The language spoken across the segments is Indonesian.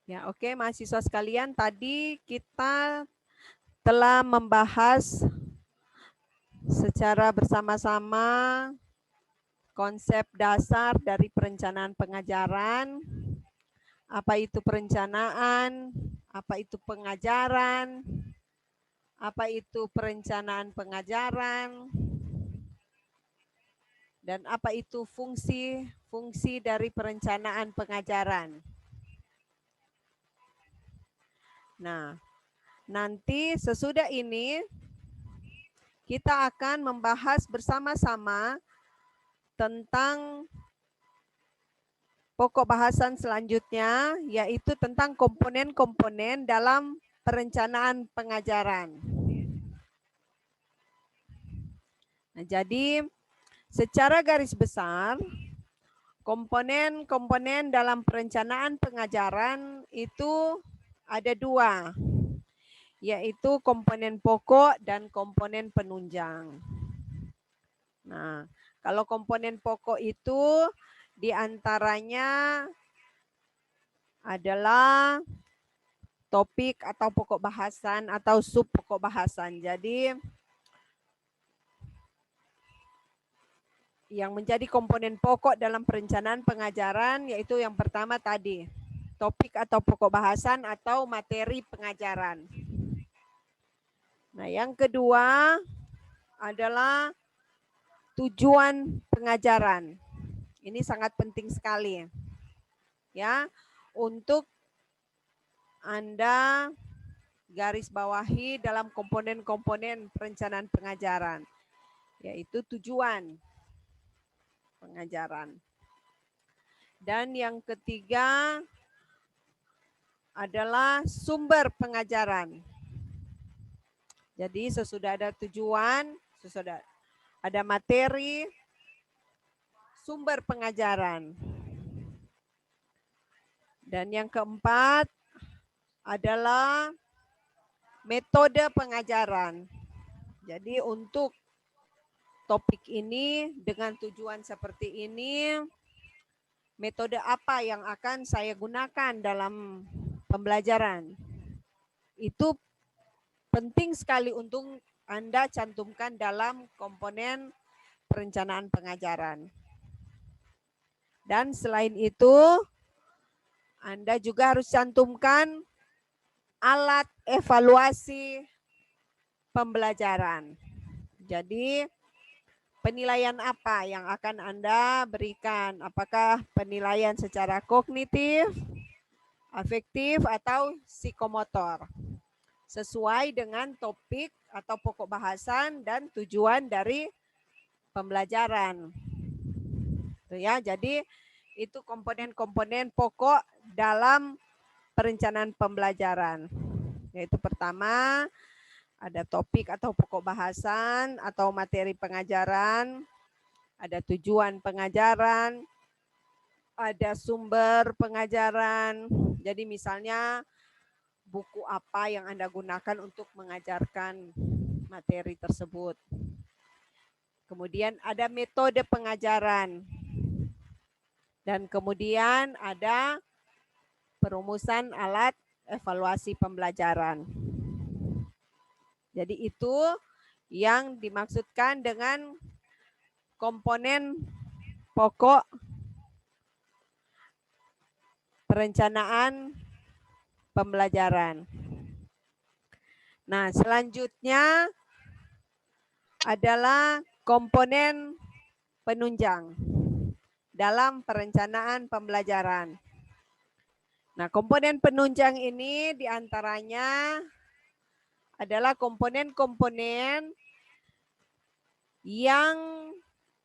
Ya, oke, mahasiswa sekalian, tadi kita telah membahas secara bersama-sama konsep dasar dari perencanaan pengajaran, apa itu perencanaan, apa itu pengajaran, apa itu perencanaan pengajaran, dan apa itu fungsi dari perencanaan pengajaran. Nah, nanti sesudah ini kita akan membahas bersama-sama tentang pokok bahasan selanjutnya, yaitu tentang komponen-komponen dalam perencanaan pengajaran. Nah, jadi secara garis besar, komponen-komponen dalam perencanaan pengajaran itu ada dua, yaitu komponen pokok dan komponen penunjang. Nah, kalau komponen pokok itu diantaranya adalah topik atau pokok bahasan atau sub pokok bahasan. Jadi yang menjadi komponen pokok dalam perencanaan pengajaran yaitu yang pertama tadi, topik atau pokok bahasan atau materi pengajaran. Nah, yang kedua adalah tujuan pengajaran. Ini sangat penting sekali ya untuk Anda garis bawahi dalam komponen-komponen perencanaan pengajaran, yaitu tujuan pengajaran. Dan yang ketiga adalah sumber pengajaran. Jadi sesudah ada tujuan, sesudah ada materi, sumber pengajaran. Dan yang keempat adalah metode pengajaran. Jadi untuk topik ini dengan tujuan seperti ini, metode apa yang akan saya gunakan dalam pembelajaran? Itu penting sekali untuk Anda cantumkan dalam komponen perencanaan pengajaran. Dan selain itu, Anda juga harus cantumkan alat evaluasi pembelajaran. Jadi, penilaian apa yang akan Anda berikan? Apakah penilaian secara kognitif, afektif, atau psikomotor? Sesuai dengan topik atau pokok bahasan dan tujuan dari pembelajaran. Ya, jadi itu komponen-komponen pokok dalam perencanaan pembelajaran. Yaitu pertama, ada topik atau pokok bahasan atau materi pengajaran, ada tujuan pengajaran, ada sumber pengajaran. Jadi misalnya buku apa yang Anda gunakan untuk mengajarkan materi tersebut. Kemudian ada metode pengajaran. Dan kemudian ada perumusan alat evaluasi pembelajaran. Jadi itu yang dimaksudkan dengan komponen pokok perencanaan pembelajaran. Nah, selanjutnya adalah komponen penunjang dalam perencanaan pembelajaran. Nah, komponen penunjang ini diantaranya adalah komponen-komponen yang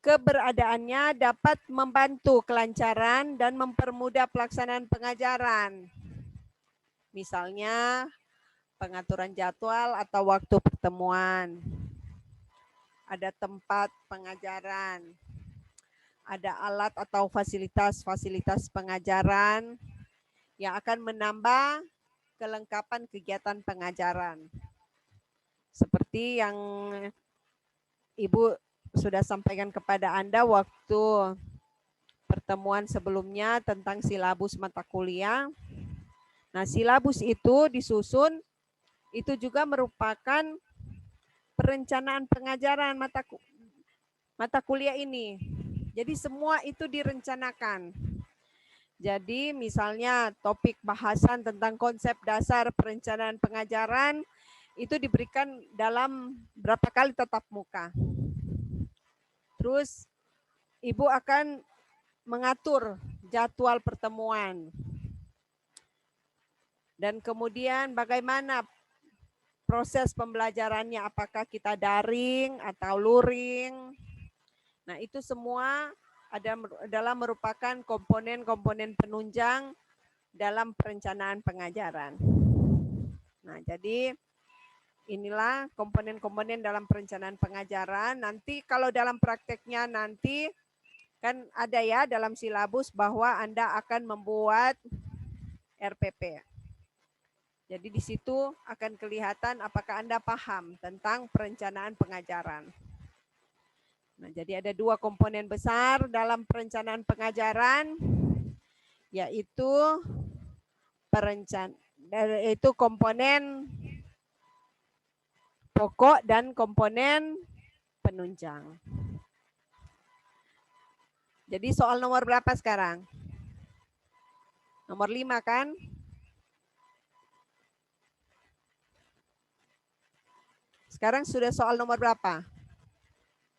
keberadaannya dapat membantu kelancaran dan mempermudah pelaksanaan pengajaran. Misalnya, pengaturan jadwal atau waktu pertemuan, ada tempat pengajaran, ada alat atau fasilitas-fasilitas pengajaran yang akan menambah kelengkapan kegiatan pengajaran. Seperti yang Ibu sudah sampaikan kepada Anda waktu pertemuan sebelumnya tentang silabus mata kuliah. Nah, silabus itu disusun, itu juga merupakan perencanaan pengajaran mata kuliah ini. Jadi semua itu direncanakan. Jadi misalnya topik bahasan tentang konsep dasar perencanaan pengajaran itu diberikan dalam berapa kali tatap muka. Terus Ibu akan mengatur jadwal pertemuan. Dan kemudian bagaimana proses pembelajarannya, apakah kita daring atau luring. Nah, itu semua adalah merupakan komponen-komponen penunjang dalam perencanaan pengajaran. Nah, jadi inilah komponen-komponen dalam perencanaan pengajaran. Nanti kalau dalam prakteknya nanti kan ada ya dalam silabus bahwa Anda akan membuat RPP. Jadi di situ akan kelihatan apakah Anda paham tentang perencanaan pengajaran. Nah, jadi ada dua komponen besar dalam perencanaan pengajaran, yaitu komponen pokok dan komponen penunjang. Jadi soal nomor berapa sekarang? Nomor 5 kan? Sekarang sudah soal nomor berapa?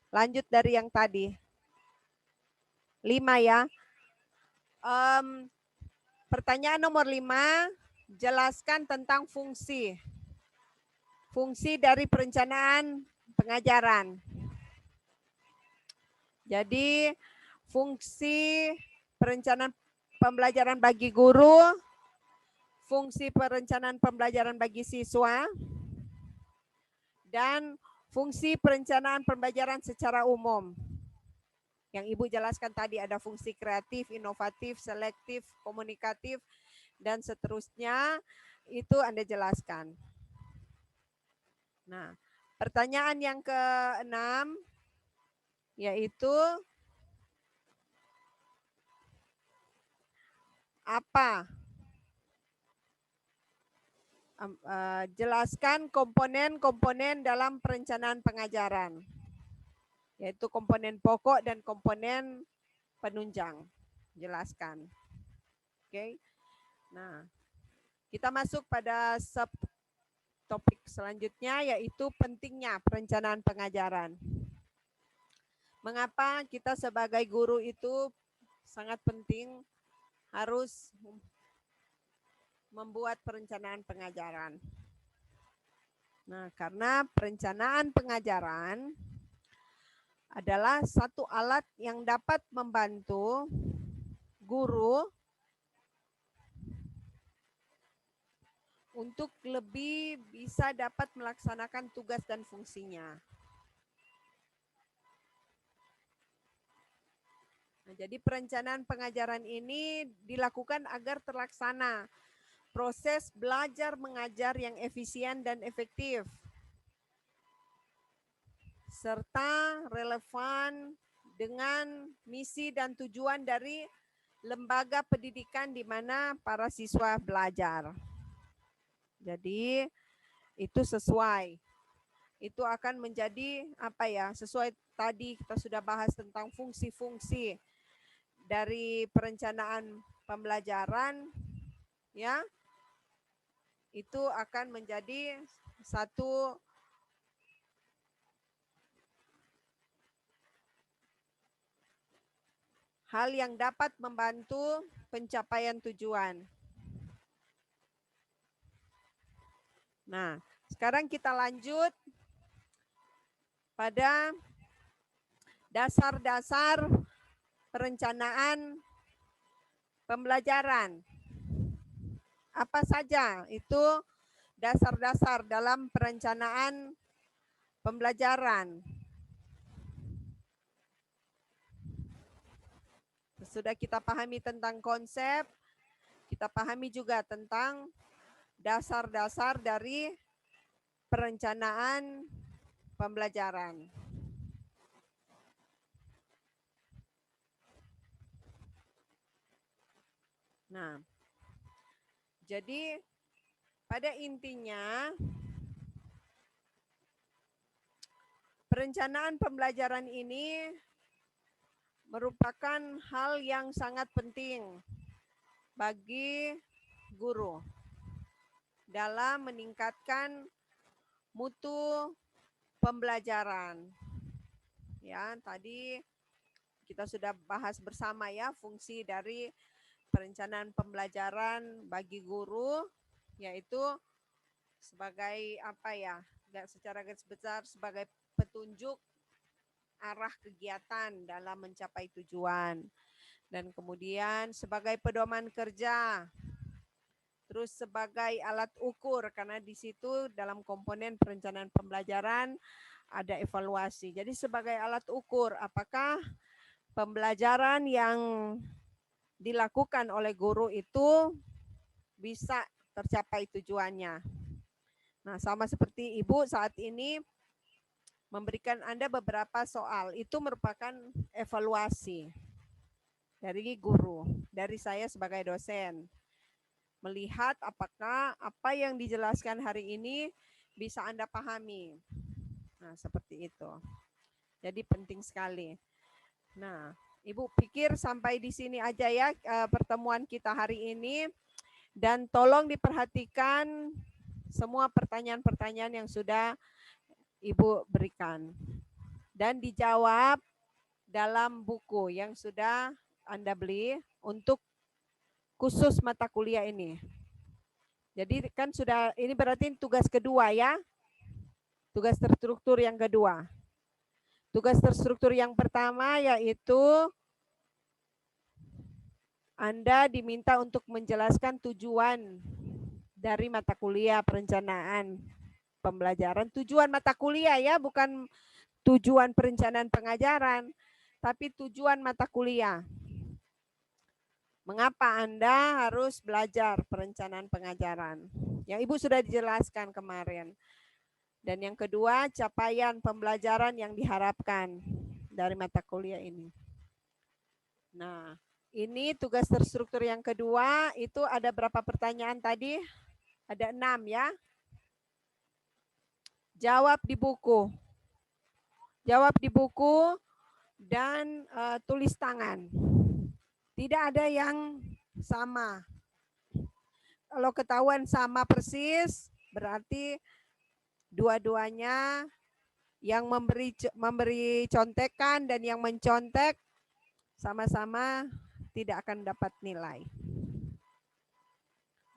Lanjut dari yang tadi. 5 ya. Pertanyaan nomor 5, jelaskan tentang fungsi. Fungsi dari perencanaan pengajaran. Jadi fungsi perencanaan pembelajaran bagi guru, fungsi perencanaan pembelajaran bagi siswa, dan fungsi perencanaan pembelajaran secara umum. Yang Ibu jelaskan tadi ada fungsi kreatif, inovatif, selektif, komunikatif, dan seterusnya, itu Anda jelaskan. Nah, pertanyaan yang ke-6 yaitu apa? Jelaskan komponen-komponen dalam perencanaan pengajaran, yaitu komponen pokok dan komponen penunjang. Jelaskan. Oke. Nah, kita masuk pada topik selanjutnya, yaitu pentingnya perencanaan pengajaran. Mengapa kita sebagai guru itu sangat penting harus membuat perencanaan pengajaran. Nah, karena perencanaan pengajaran adalah satu alat yang dapat membantu guru untuk lebih bisa dapat melaksanakan tugas dan fungsinya. Nah, jadi perencanaan pengajaran ini dilakukan agar terlaksana proses belajar mengajar yang efisien dan efektif, serta relevan dengan misi dan tujuan dari lembaga pendidikan di mana para siswa belajar. Jadi itu sesuai. Itu akan menjadi apa ya? Sesuai tadi kita sudah bahas tentang fungsi-fungsi dari perencanaan pembelajaran, ya. Itu akan menjadi satu hal yang dapat membantu pencapaian tujuan. Nah, sekarang kita lanjut pada dasar-dasar perencanaan pembelajaran. Apa saja itu dasar-dasar dalam perencanaan pembelajaran? Sudah kita pahami tentang konsep, kita pahami juga tentang dasar-dasar dari perencanaan pembelajaran. Nah, Jadi pada intinya perencanaan pembelajaran ini merupakan hal yang sangat penting bagi guru dalam meningkatkan mutu pembelajaran. Ya, tadi kita sudah bahas bersama ya fungsi dari perencanaan pembelajaran bagi guru, yaitu sebagai apa ya, secara garis besar sebagai petunjuk arah kegiatan dalam mencapai tujuan. Dan kemudian sebagai pedoman kerja, terus sebagai alat ukur, karena di situ dalam komponen perencanaan pembelajaran ada evaluasi. Jadi sebagai alat ukur apakah pembelajaran yang dilakukan oleh guru itu bisa tercapai tujuannya. Nah, sama seperti Ibu saat ini memberikan Anda beberapa soal, itu merupakan evaluasi dari guru, dari saya sebagai dosen. Melihat apakah apa yang dijelaskan hari ini bisa Anda pahami. Nah, seperti itu. Jadi penting sekali. Nah, Ibu pikir sampai di sini aja ya pertemuan kita hari ini. Dan tolong diperhatikan semua pertanyaan-pertanyaan yang sudah Ibu berikan. Dan dijawab dalam buku yang sudah Anda beli untuk khusus mata kuliah ini. Jadi kan sudah, ini berarti tugas kedua ya. Tugas terstruktur yang kedua. Tugas terstruktur yang pertama yaitu Anda diminta untuk menjelaskan tujuan dari mata kuliah perencanaan pembelajaran. Tujuan mata kuliah ya, bukan tujuan perencanaan pengajaran, tapi tujuan mata kuliah. Mengapa Anda harus belajar perencanaan pengajaran? Yang Ibu sudah dijelaskan kemarin. Dan yang kedua, capaian pembelajaran yang diharapkan dari mata kuliah ini. Nah, ini tugas terstruktur yang kedua, itu ada berapa pertanyaan tadi? Ada 6 ya. Jawab di buku. Jawab di buku dan tulis tangan. Tidak ada yang sama. Kalau ketahuan sama persis, berarti dua-duanya yang memberi contekan dan yang mencontek sama-sama tidak akan dapat nilai.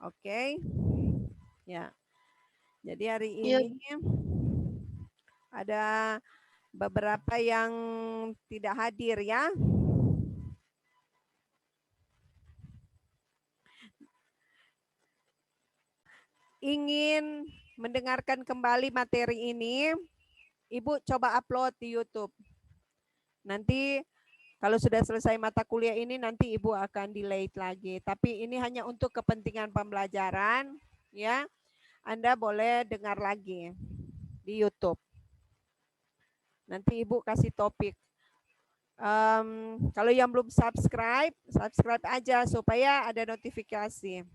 Oke. Ya. Jadi hari ini ada beberapa yang tidak hadir ya. Ingin mendengarkan kembali materi ini, Ibu coba upload di YouTube. Nanti kalau sudah selesai mata kuliah ini, nanti Ibu akan delete lagi. Tapi ini hanya untuk kepentingan pembelajaran, ya. Anda boleh dengar lagi di YouTube. Nanti Ibu kasih topik. Kalau yang belum subscribe, subscribe aja supaya ada notifikasi.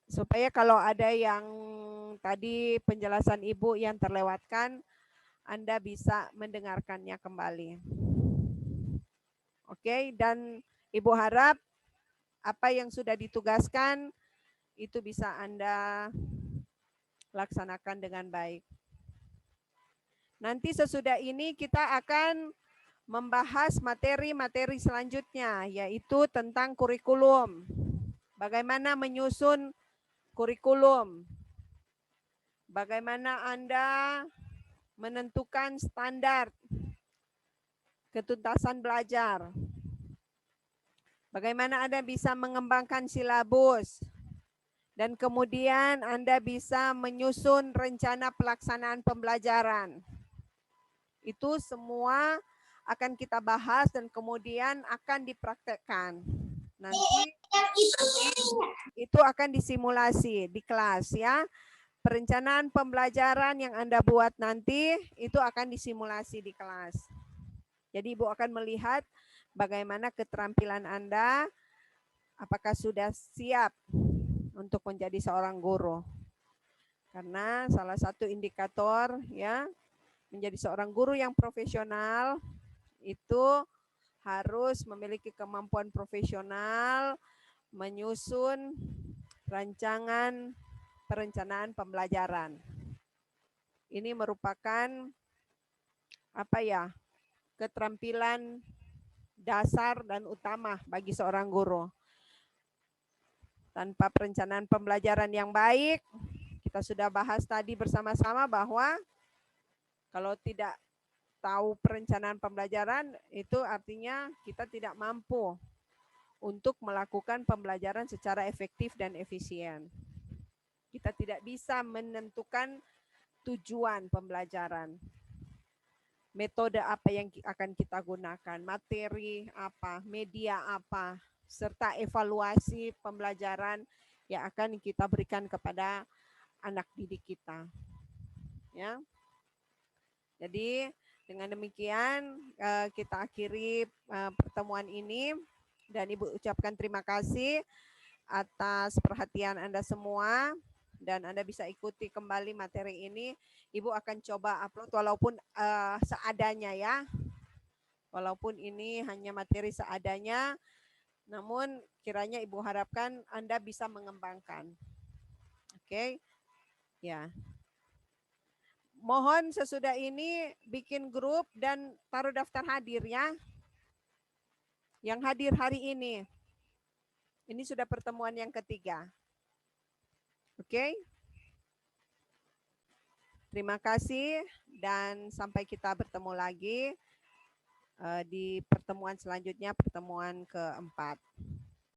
Supaya kalau ada yang tadi penjelasan Ibu yang terlewatkan, Anda bisa mendengarkannya kembali. Oke, dan Ibu harap apa yang sudah ditugaskan itu bisa Anda laksanakan dengan baik. Nanti sesudah ini kita akan membahas materi-materi selanjutnya, yaitu tentang kurikulum. Bagaimana menyusun kurikulum. Bagaimana Anda menentukan standar ketuntasan belajar. Bagaimana Anda bisa mengembangkan silabus. Dan kemudian Anda bisa menyusun rencana pelaksanaan pembelajaran. Itu semua akan kita bahas dan kemudian akan dipraktekkan. Nanti itu akan disimulasi di kelas ya. Perencanaan pembelajaran yang Anda buat nanti itu akan disimulasi di kelas. Jadi Ibu akan melihat bagaimana keterampilan Anda apakah sudah siap untuk menjadi seorang guru? Karena salah satu indikator ya menjadi seorang guru yang profesional itu harus memiliki kemampuan profesional menyusun perencanaan pembelajaran. Ini merupakan keterampilan dasar dan utama bagi seorang guru. Tanpa perencanaan pembelajaran yang baik, kita sudah bahas tadi bersama-sama bahwa kalau tidak tahu perencanaan pembelajaran, itu artinya kita tidak mampu untuk melakukan pembelajaran secara efektif dan efisien. Kita tidak bisa menentukan tujuan pembelajaran. Metode apa yang akan kita gunakan, materi apa, media apa, serta evaluasi pembelajaran yang akan kita berikan kepada anak didik kita. Ya. Jadi dengan demikian kita akhiri pertemuan ini dan Ibu ucapkan terima kasih atas perhatian Anda semua dan Anda bisa ikuti kembali materi ini. Ibu akan coba upload walaupun seadanya ya. Walaupun ini hanya materi seadanya, namun kiranya Ibu harapkan Anda bisa mengembangkan. Oke. Ya. Mohon sesudah ini bikin grup dan taruh daftar hadir ya. Yang hadir hari ini. Ini sudah pertemuan yang ketiga. Oke. Terima kasih dan sampai kita bertemu lagi di pertemuan selanjutnya, pertemuan keempat.